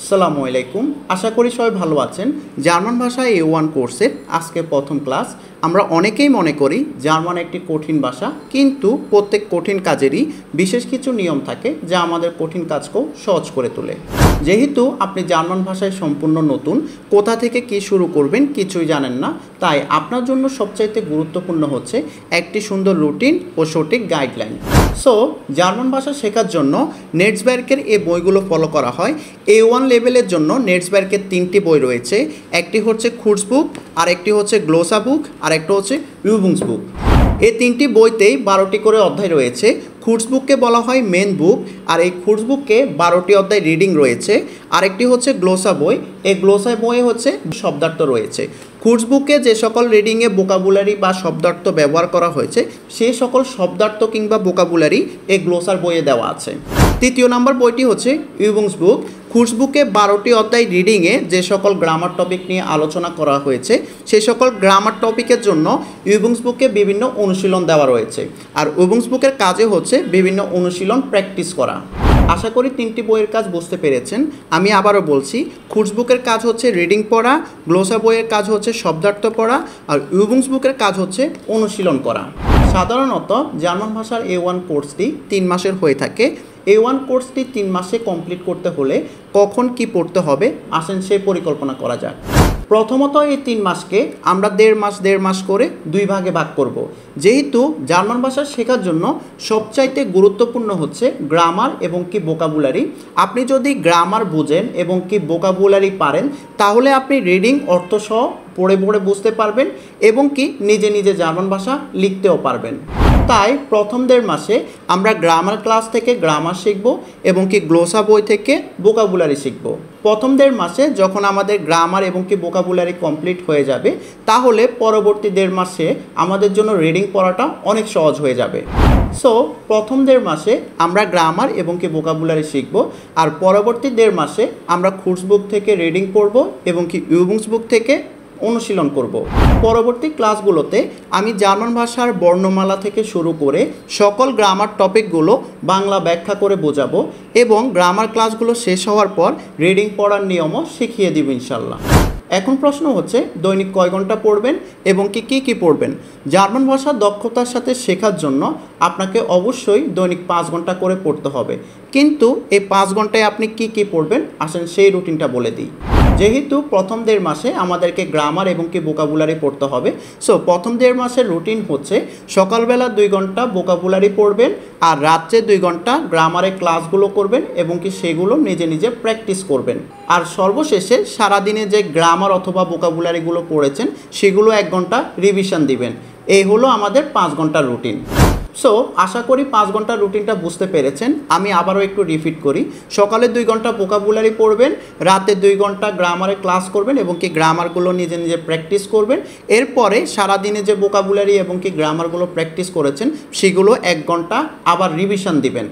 আসসালামু আলাইকুম। আশা করি সবাই ভালো আছেন। জার্মান ভাষা A1 কোর্সের আজকে প্রথম ক্লাস। আমরা অনেকেই মনে করি জার্মান একটি কঠিন ভাষা, কিন্তু প্রত্যেক কঠিন কাজেরই বিশেষ কিছু নিয়ম থাকে যা আমাদের কঠিন কাজকেও সহজ করে তোলে। যেহেতু আপনি জার্মান ভাষায় সম্পূর্ণ নতুন, কোথা থেকে কি শুরু করবেন কিছুই জানেন না, তাই আপনার জন্য সবচাইতে গুরুত্বপূর্ণ হচ্ছে একটি সুন্দর রুটিন ও সঠিক গাইডলাইন। সো জার্মান ভাষা শেখার জন্য নেটসবার্গের এই বইগুলো ফলো করা হয়। A1 লেভেলের জন্য নেটসবার্গের 3টি বই রয়েছে। একটি হচ্ছে কুর্সবুক, আর একটি হচ্ছে গ্লোসা বুক, আর একটা হচ্ছে ইউবুংসবুক। এই 3টি বইতেই 12টি করে অধ্যায় রয়েছে। কুর্সবুককে বলা হয় মেন বুক, আর এই কুর্সবুকে 12টি অধ্যায় রিডিং রয়েছে। আরেকটি হচ্ছে গ্লোসা বই, এই গ্লোসা বইয়ে হচ্ছে শব্দার্থ রয়েছে। কুর্সবুকে যে সকল রিডিংয়ে ভোকাবুলারি বা শব্দার্থ ব্যবহার করা হয়েছে সেই সকল শব্দার্থ কিংবা ভোকাবুলারি এই গ্লোসার বইয়ে দেওয়া আছে। তৃতীয় নম্বর বইটি হচ্ছে ইউবুংসবুক। কুর্সবুকে 12টি অধ্যায় রিডিংয়ে যে সকল গ্রামার টপিক নিয়ে আলোচনা করা হয়েছে সেই সকল গ্রামার টপিকের জন্য ইউবুংসবুকে বিভিন্ন অনুশীলন দেওয়া রয়েছে। আর ইউবুংসবুকের কাজে হচ্ছে বিভিন্ন অনুশীলন প্র্যাকটিস করা। আশা করি 3টি বইয়ের কাজ বুঝতে পেরেছেন। আমি আবারও বলছি, কুর্সবুকের কাজ হচ্ছে রিডিং পড়া, গ্লোসা বইয়ের কাজ হচ্ছে শব্দার্থ পড়া, আর ইউবুংসবুকের কাজ হচ্ছে অনুশীলন করা। সাধারণত জার্মান ভাষার A1 কোর্সটি 3 মাসের হয়ে থাকে। A1 কোর্সটি 3 মাসে কমপ্লিট করতে হলে কখন কি পড়তে হবে আসেন সেই পরিকল্পনা করা যাক। প্রথমত এই 3 মাসকে আমরা দেড় মাস করে 2 ভাগে ভাগ করব। যেহেতু জার্মান ভাষা শেখার জন্য সবচাইতে গুরুত্বপূর্ণ হচ্ছে গ্রামার এবং কি ভোকাবুলারি। আপনি যদি গ্রামার বুঝেন এবং কি ভোকাবুলারি পারেন তাহলে আপনি রিডিং অর্থসহ পড়ে বুঝতে পারবেন এবং কি নিজে নিজে জার্মান ভাষা লিখতেও পারবেন। তাই প্রথম 1.5 মাসে আমরা গ্রামার ক্লাস থেকে গ্রামার শিখব এবং কি গ্লোসা বই থেকে ভোকাবুলারি শিখব। প্রথম 1.5 মাসে যখন আমাদের গ্রামার এবং কি ভোকাবুলারি কমপ্লিট হয়ে যাবে তাহলে পরবর্তী 1.5 মাসে আমাদের জন্য রিডিং পড়াটা অনেক সহজ হয়ে যাবে। সো প্রথম 1.5 মাসে আমরা গ্রামার এবং কি ভোকাবুলারি শিখব, আর পরবর্তী 1.5 মাসে আমরা কুর্সবুক থেকে রিডিং পড়ব এবং কি ইউবুংসবুক থেকে অনুশীলন করব। পরবর্তী ক্লাসগুলোতে আমি জার্মান ভাষার বর্ণমালা থেকে শুরু করে সকল গ্রামার টপিকগুলো বাংলা ব্যাখ্যা করে বোঝাবো এবং গ্রামার ক্লাসগুলো শেষ হওয়ার পর রিডিং পড়ার নিয়মও শিখিয়ে দিব ইনশাল্লাহ। এখন প্রশ্ন হচ্ছে দৈনিক কয় ঘন্টা পড়বেন এবং কি পড়বেন। জার্মান ভাষা দক্ষতার সাথে শেখার জন্য আপনাকে অবশ্যই দৈনিক 5 ঘন্টা করে পড়তে হবে, কিন্তু এই 5 ঘন্টায় আপনি কি পড়বেন আসেন সেই রুটিনটা বলে দিই। যেহেতু প্রথম 1.5 মাসে আমাদেরকে গ্রামার এবং কি ভোকাবুলারি পড়তে হবে, সো প্রথম 1.5 মাসের রুটিন হচ্ছে সকালবেলা 2 ঘন্টা ভোকাবুলারি পড়বেন আর রাত্রে 2 ঘন্টা গ্রামারের ক্লাসগুলো করবেন এবং কি সেগুলো নিজে নিজে প্র্যাকটিস করবেন। আর সর্বশেষে সারাদিনে যে গ্রামার অথবা ভোকাবুলারিগুলো পড়েছেন সেগুলো 1 ঘন্টা রিভিশন দিবেন। এই হলো আমাদের 5 ঘন্টার রুটিন। সো আশা করি 5 ঘন্টার রুটিনটা বুঝতে পেরেছেন। আমি আবারও একটু রিপিট করি। সকালে 2 ঘন্টা ভোকাবুলারি পড়বেন, রাতে 2 ঘন্টা গ্রামারে ক্লাস করবেন এবং কি গ্রামারগুলো নিজে নিজে প্র্যাকটিস করবেন। এরপরে সারাদিনে যে ভোকাবুলারি এবং কি গ্রামারগুলো প্র্যাকটিস করেছেন সেগুলো 1 ঘন্টা আবার রিভিশন দিবেন।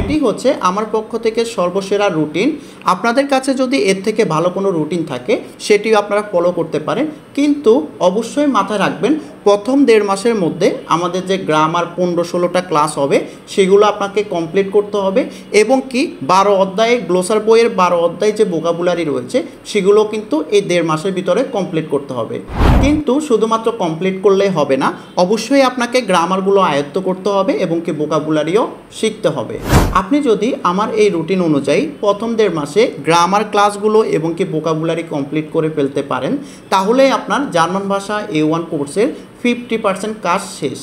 এটি হচ্ছে আমার পক্ষ থেকে সর্বসেরা রুটিন। আপনাদের কাছে যদি এর থেকে ভালো কোনো রুটিন থাকে সেটিও আপনারা ফলো করতে পারেন, কিন্তু অবশ্যই মাথায় রাখবেন প্রথম 1.5 মাসের মধ্যে আমাদের যে গ্রামার 15-16টা ক্লাস হবে সেগুলো আপনাকে কমপ্লিট করতে হবে এবং কি 12 অধ্যায়ে গ্লোসার বইয়ের 12 অধ্যায়ে যে ভোকাবুলারি রয়েছে সেগুলো কিন্তু এই 1.5 মাসের ভিতরে কমপ্লিট করতে হবে। কিন্তু শুধুমাত্র কমপ্লিট করলেই হবে না, অবশ্যই আপনাকে গ্রামারগুলো আয়ত্ত করতে হবে এবং কি ভোকাবুলারিও শিখতে হবে। আপনি যদি আমার এই রুটিন অনুযায়ী প্রথম 1.5 মাসে গ্রামার ক্লাসগুলো এবং কি ভোকাবুলারি কমপ্লিট করে ফেলতে পারেন তাহলে আপনার জার্মান ভাষা A1 কোর্সের 50% কাজ শেষ।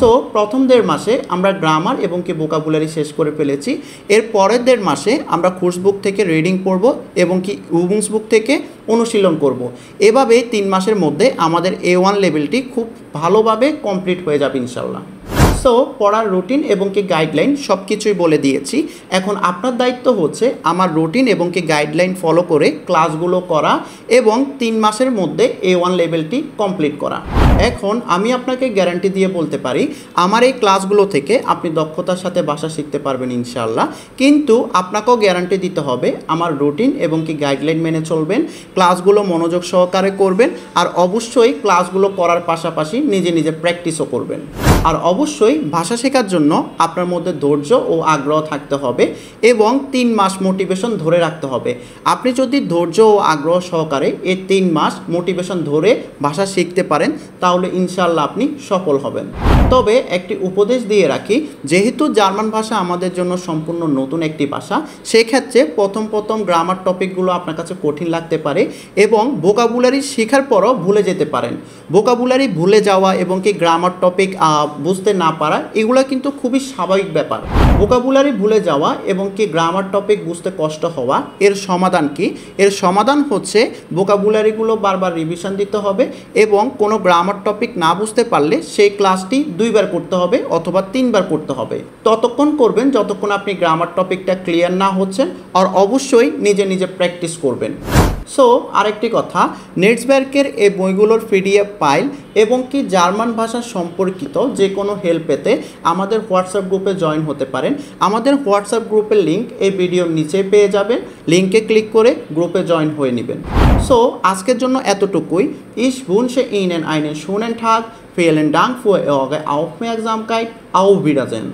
সো প্রথম 1.5 মাসে আমরা গ্রামার এবং কি ভোকাবুলারি শেষ করে ফেলেছি। এর পরের 1.5 মাসে আমরা কুর্সবুক থেকে রিডিং পড়ব এবং কি ইউবুংসবুক থেকে অনুশীলন করব। এভাবে 3 মাসের মধ্যে আমাদের A1 লেভেলটি খুব ভালোভাবে কমপ্লিট হয়ে যাবে ইনশাল্লাহ। সো পড়ার রুটিন এবং কি গাইডলাইন সব কিছুই বলে দিয়েছি। এখন আপনার দায়িত্ব হচ্ছে আমার রুটিন এবং কি গাইডলাইন ফলো করে ক্লাসগুলো করা এবং 3 মাসের মধ্যে A1 লেভেলটি কমপ্লিট করা। এখন আমি আপনাকে গ্যারান্টি দিয়ে বলতে পারি আমার এই ক্লাসগুলো থেকে আপনি দক্ষতার সাথে ভাষা শিখতে পারবেন ইনশাআল্লাহ, কিন্তু আপনাকেও গ্যারান্টি দিতে হবে আমার রুটিন এবং কি গাইডলাইন মেনে চলবেন, ক্লাসগুলো মনোযোগ সহকারে করবেন আর অবশ্যই ক্লাসগুলো করার পাশাপাশি নিজে নিজে প্র্যাকটিসও করবেন। আর অবশ্যই ভাষা শেখার জন্য আপনার মধ্যে ধৈর্য ও আগ্রহ থাকতে হবে এবং 3 মাস মোটিভেশন ধরে রাখতে হবে। আপনি যদি ধৈর্য ও আগ্রহ সহকারে এই 3 মাস মোটিভেশন ধরে ভাষা শিখতে পারেন তাহলে ইনশাআল্লাহ আপনি সফল হবেন। তবে একটি উপদেশ দিয়ে রাখি, যেহেতু জার্মান ভাষা আমাদের জন্য সম্পূর্ণ নতুন একটি ভাষা, সেক্ষেত্রে প্রথম গ্রামার টপিকগুলো আপনার কাছে কঠিন লাগতে পারে এবং ভোকাবুলারি শেখার পরও ভুলে যেতে পারেন। ভোকাবুলারি ভুলে যাওয়া এবং কি গ্রামার টপিক বুঝতে না পারা এগুলো কিন্তু খুবই স্বাভাবিক ব্যাপার। ভোকাবুলারি ভুলে যাওয়া এবং কি গ্রামার টপিক বুঝতে কষ্ট হওয়া, এর সমাধান কি? এর সমাধান হচ্ছে ভোকাবুলারিগুলো বারবার রিভিশন দিতে হবে এবং কোনো গ্রামার টপিক না বুঝতে পারলে সেই ক্লাসটি 2 বার করতে হবে অথবা 3 বার করতে হবে। ততক্ষণ করবেন যতক্ষণ আপনি গ্রামার টপিকটা ক্লিয়ার না হচ্ছেন, আর অবশ্যই নিজে নিজে প্র্যাকটিস করবেন। সো আরেকটি কথা, নেটসবার্কের এই বইগুলোর পিডিএফ ফাইল এবং কি জার্মান ভাষা সম্পর্কিত যে কোনো হেল্প পেতে আমাদের হোয়াটসঅ্যাপ গ্রুপে জয়েন হতে পারেন। আমাদের হোয়াটসঅ্যাপ গ্রুপের লিঙ্ক এই ভিডিওর নিচে পেয়ে যাবেন, লিঙ্কে ক্লিক করে গ্রুপে জয়েন হয়ে নেবেন। সো আজকের জন্য এতটুকুই। Ich wünsche Ihnen einen schönen Tag. Vielen Dank für Ihre Aufmerksamkeit. Auf Wiedersehen.